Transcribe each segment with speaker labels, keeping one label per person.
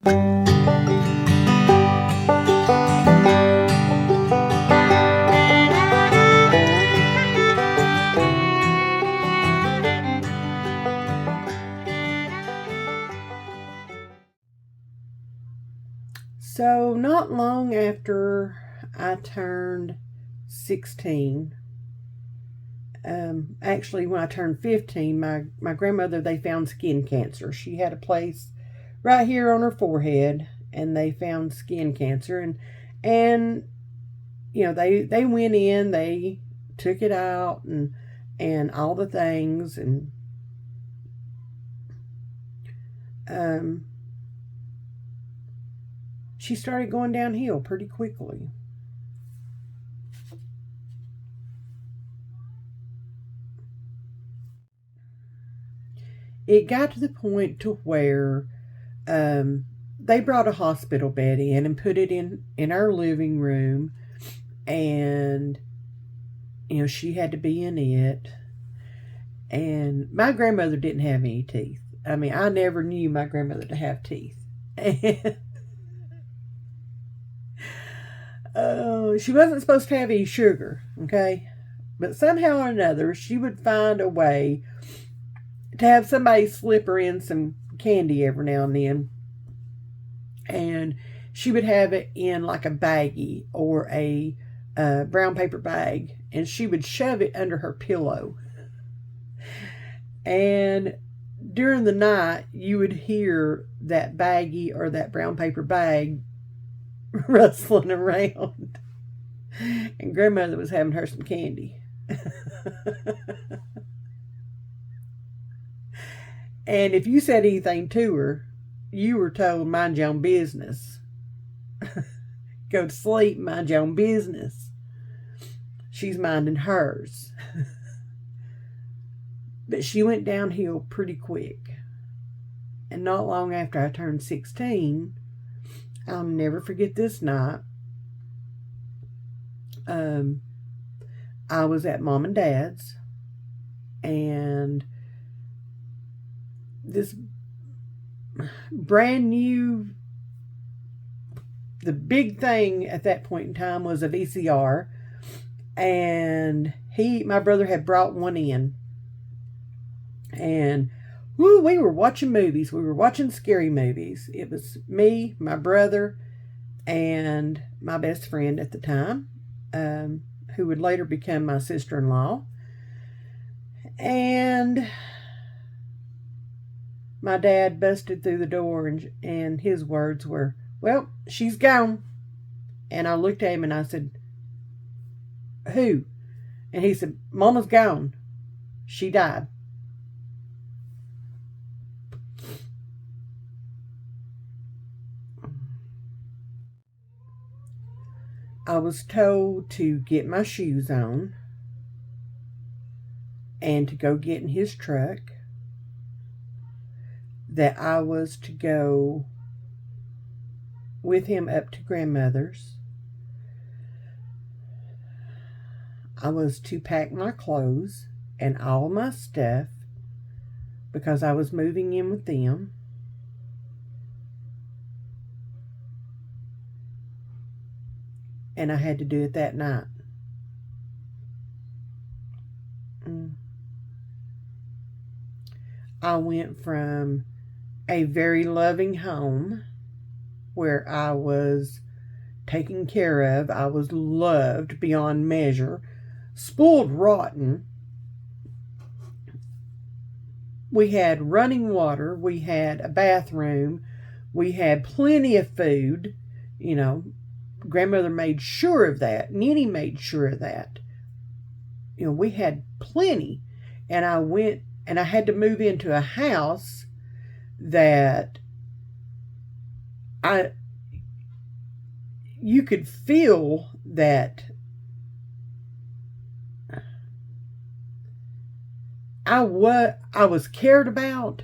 Speaker 1: So, not long after I turned 16, actually, when I turned 15, my grandmother, they found skin cancer. She had a place right here on her forehead, and they found skin cancer. And they went in, they took it out, and all the things. And she started going downhill pretty quickly. It got to the point to where they brought a hospital bed in and put it in our living room, and she had to be in it. And my grandmother didn't have any teeth. I mean, I never knew my grandmother to have teeth. She wasn't supposed to have any sugar, okay? But somehow or another, she would find a way to have somebody slip her in some candy every now and then. And she would have it in like a baggie or a brown paper bag, and she would shove it under her pillow. And during the night, you would hear that baggie or that brown paper bag rustling around. And grandmother was having her some candy. And if you said anything to her, you were told, mind your own business. Go to sleep, mind your own business. She's minding hers. But she went downhill pretty quick. And not long after I turned 16, I'll never forget this night. I was at Mom and Dad's, and this brand new, the big thing at that point in time was a VCR, and my brother had brought one in, and we were watching movies. We were watching scary movies. It was me, my brother, and my best friend at the time, who would later become my sister-in-law. And my dad busted through the door, and his words were, "Well, she's gone." And I looked at him and I said, "Who?" And he said, "Mama's gone. She died." I was told to get my shoes on and to go get in his truck, that I was to go with him up to grandmother's. I was to pack my clothes and all my stuff because I was moving in with them. And I had to do it that night. I went from a very loving home where I was taken care of. I was loved beyond measure, spoiled rotten. We had running water. We had a bathroom. We had plenty of food. Grandmother made sure of that. Nanny made sure of that. We had plenty. And I went and I had to move into a house that you could feel that I was cared about,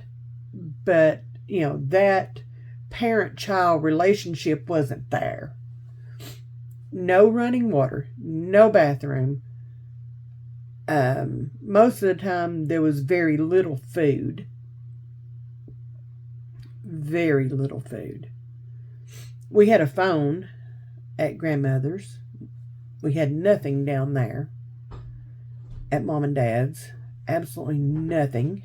Speaker 1: but that parent-child relationship wasn't there. No running water, no bathroom. Most of the time there was very little food. Very little food. We had a phone at grandmother's. We had nothing down there at mom and dad's. Absolutely nothing.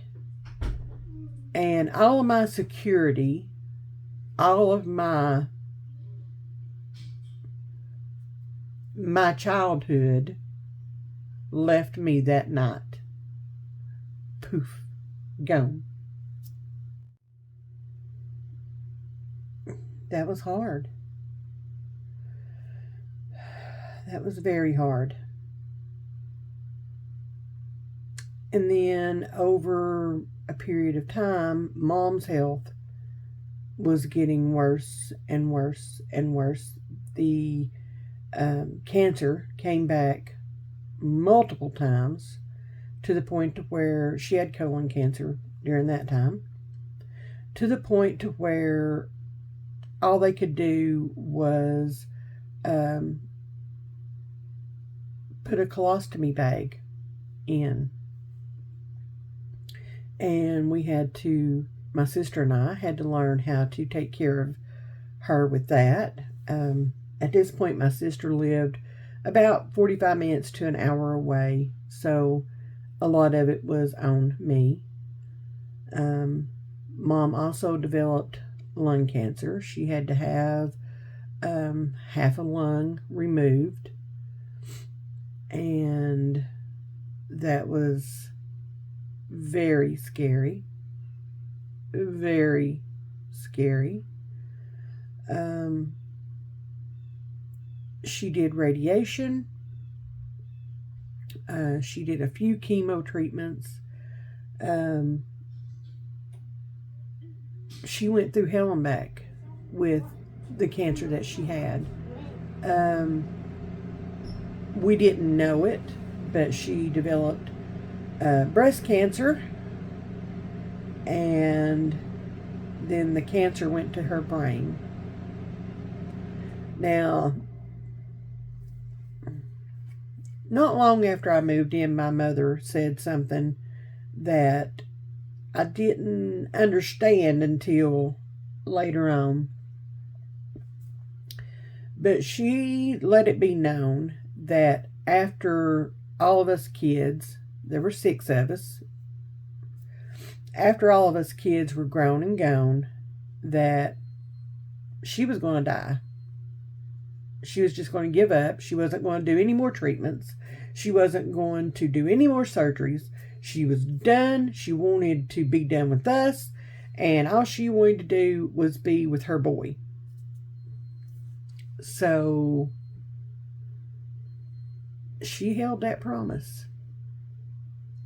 Speaker 1: And all of my security, all of my childhood left me that night. Poof, gone. That was hard. That was very hard. And then over a period of time, mom's health was getting worse and worse and worse. The cancer came back multiple times to the point to where she had colon cancer during that time, to the point to where all they could do was put a colostomy bag in. And my sister and I had to learn how to take care of her with that. At this point, my sister lived about 45 minutes to an hour away, so a lot of it was on me. Mom also developed lung cancer. She had to have half a lung removed, and that was very scary. Very scary. She did radiation. She did a few chemo treatments. She went through hell and back with the cancer that she had. We didn't know it, but she developed breast cancer, and then the cancer went to her brain. Now, not long after I moved in, my mother said something that I didn't understand until later on. But she let it be known that after all of us kids, there were 6 of us, after all of us kids were grown and gone, that she was going to die. She was just going to give up. She wasn't going to do any more treatments. She wasn't going to do any more surgeries. She was done. She wanted to be done with us, and all she wanted to do was be with her boy. So she held that promise.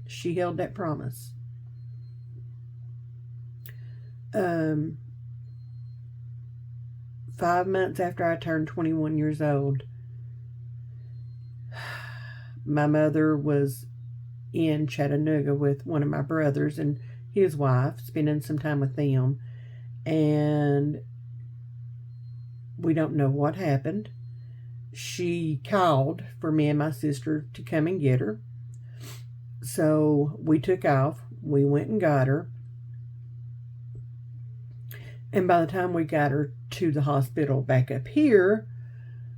Speaker 1: She held that promise. 5 months after I turned 21 years old, my mother was in Chattanooga with one of my brothers and his wife, spending some time with them. And we don't know what happened. She called for me and my sister to come and get her. So we took off. We went and got her. And by the time we got her to the hospital back up here,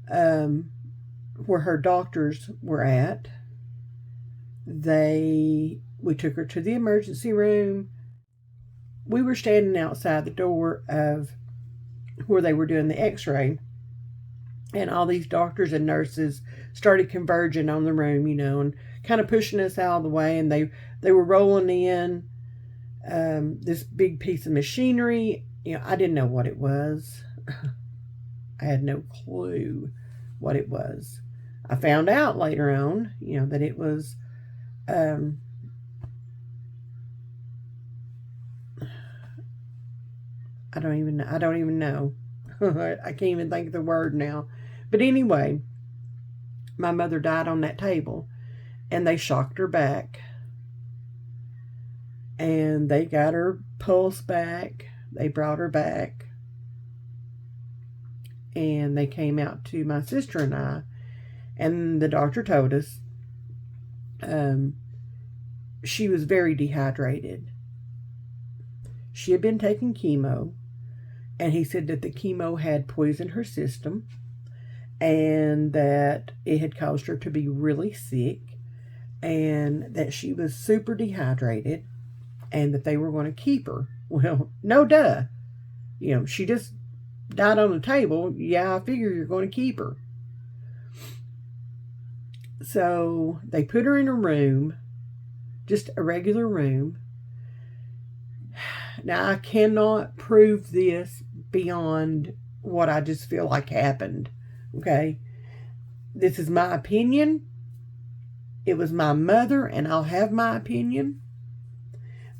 Speaker 1: where her doctors were at, we took her to the emergency room. We were standing outside the door of where they were doing the x-ray, and all these doctors and nurses started converging on the room, and kind of pushing us out of the way, and they were rolling in this big piece of machinery. I didn't know what it was. I had no clue what it was. I found out later on, that it was I don't even know. I can't even think of the word now. But anyway, my mother died on that table, and they shocked her back, and they got her pulse back. They brought her back, and they came out to my sister and I, and the doctor told us she was very dehydrated. She had been taking chemo. And he said that the chemo had poisoned her system and that it had caused her to be really sick and that she was super dehydrated and that they were going to keep her. Well, no duh. She just died on the table. Yeah, I figure you're going to keep her. So they put her in a room, just a regular room. Now, I cannot prove this beyond what I just feel like happened. Okay? This is my opinion. It was my mother, and I'll have my opinion.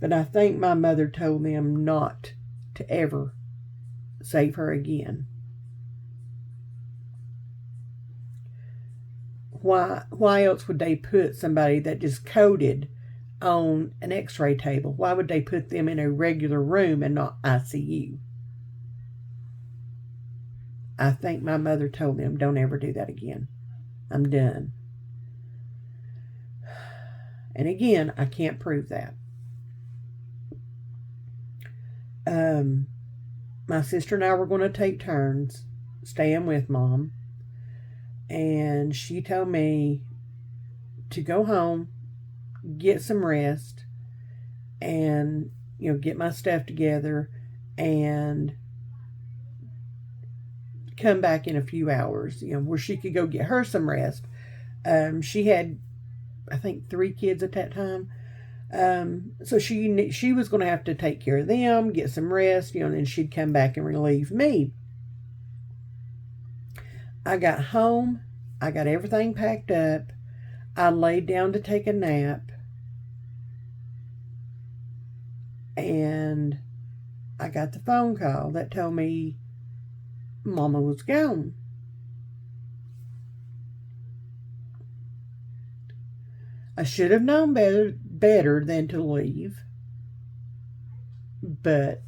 Speaker 1: But I think my mother told them not to ever save her again. Why else would they put somebody that just coded on an x-ray table? Why would they put them in a regular room and not ICU? I think my mother told them, don't ever do that again. I'm done. And again, I can't prove that. My sister and I were going to take turns staying with Mom. And she told me to go home, get some rest, and, get my stuff together and come back in a few hours, where she could go get her some rest. She had, I think, 3 kids at that time. So she was going to have to take care of them, get some rest, and then she'd come back and relieve me. I got home. I got everything packed up. I laid down to take a nap. And I got the phone call that told me Mama was gone. I should have known better than to leave. But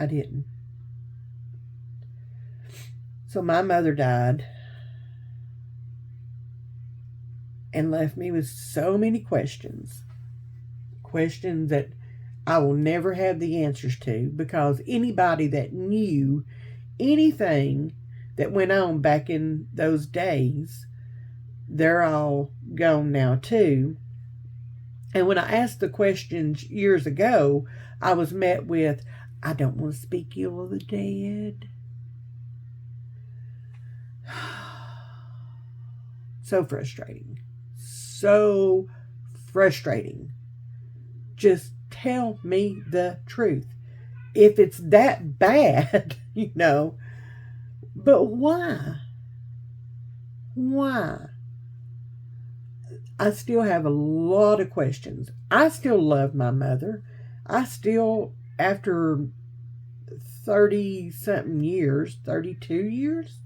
Speaker 1: I didn't. So my mother died and left me with so many questions. Questions that I will never have the answers to, because anybody that knew anything that went on back in those days, they're all gone now too. And when I asked the questions years ago, I was met with, I don't want to speak ill of the dead. So frustrating. So frustrating. Just tell me the truth. If it's that bad, But why? Why? I still have a lot of questions. I still love my mother. I still, after 30-something years, 32 years?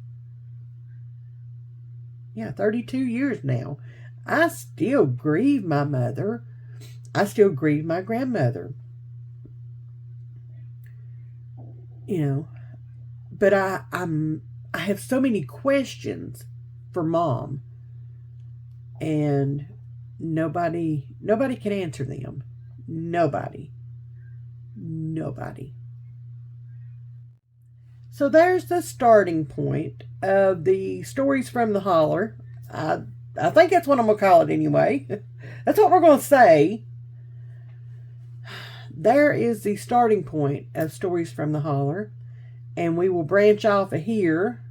Speaker 1: Yeah, 32 years now. I still grieve my mother. I still grieve my grandmother. But I have so many questions for Mom, and nobody can answer them. Nobody. So there's the starting point of the stories from the Holler. I think that's what I'm going to call it anyway. That's what we're going to say. There is the starting point of stories from the Holler. And we will branch off of here.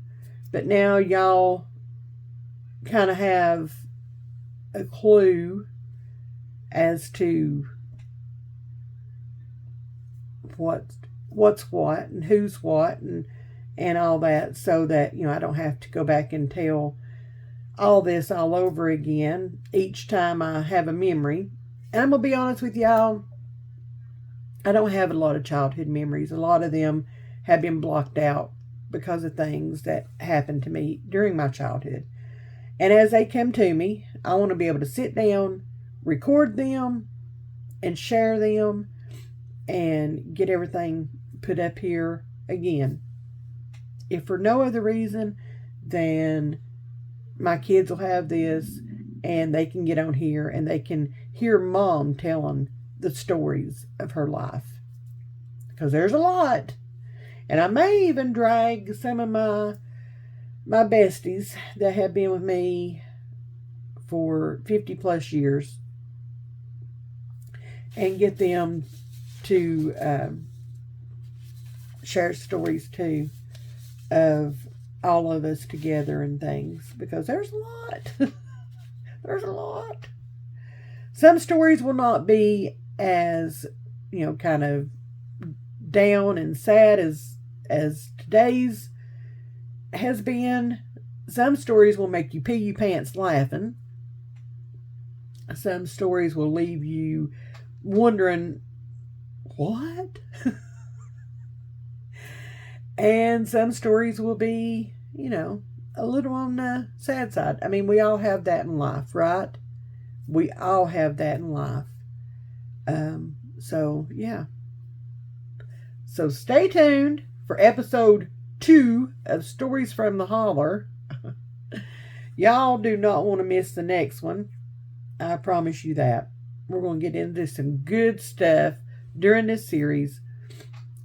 Speaker 1: But now y'all kind of have a clue as to what's what and who's what and all that, so that I don't have to go back and tell all this all over again each time I have a memory. And I'm gonna be honest with y'all, I don't have a lot of childhood memories. A lot of them have been blocked out because of things that happened to me during my childhood. And as they come to me, I want to be able to sit down, record them, and share them, and get everything put up here again. If for no other reason than my kids will have this, and they can get on here, and they can hear Mom telling the stories of her life, because there's a lot. And I may even drag some of my besties that have been with me for 50 plus years and get them to share stories too of all of us together and things, because there's a lot. There's a lot. Some stories will not be as, kind of down and sad as today's has been. Some stories will make you pee your pants laughing. Some stories will leave you wondering, what? And some stories will be, a little on the sad side. I mean, we all have that in life, right? We all have that in life. So, yeah. So stay tuned for episode 2 of Stories from the Holler. Y'all do not want to miss the next one. I promise you that. We're going to get into some good stuff during this series.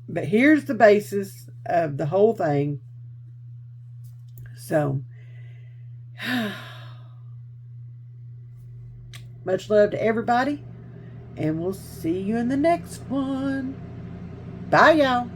Speaker 1: But here's the basis of the whole thing. So, much love to everybody. And we'll see you in the next one. Bye, y'all.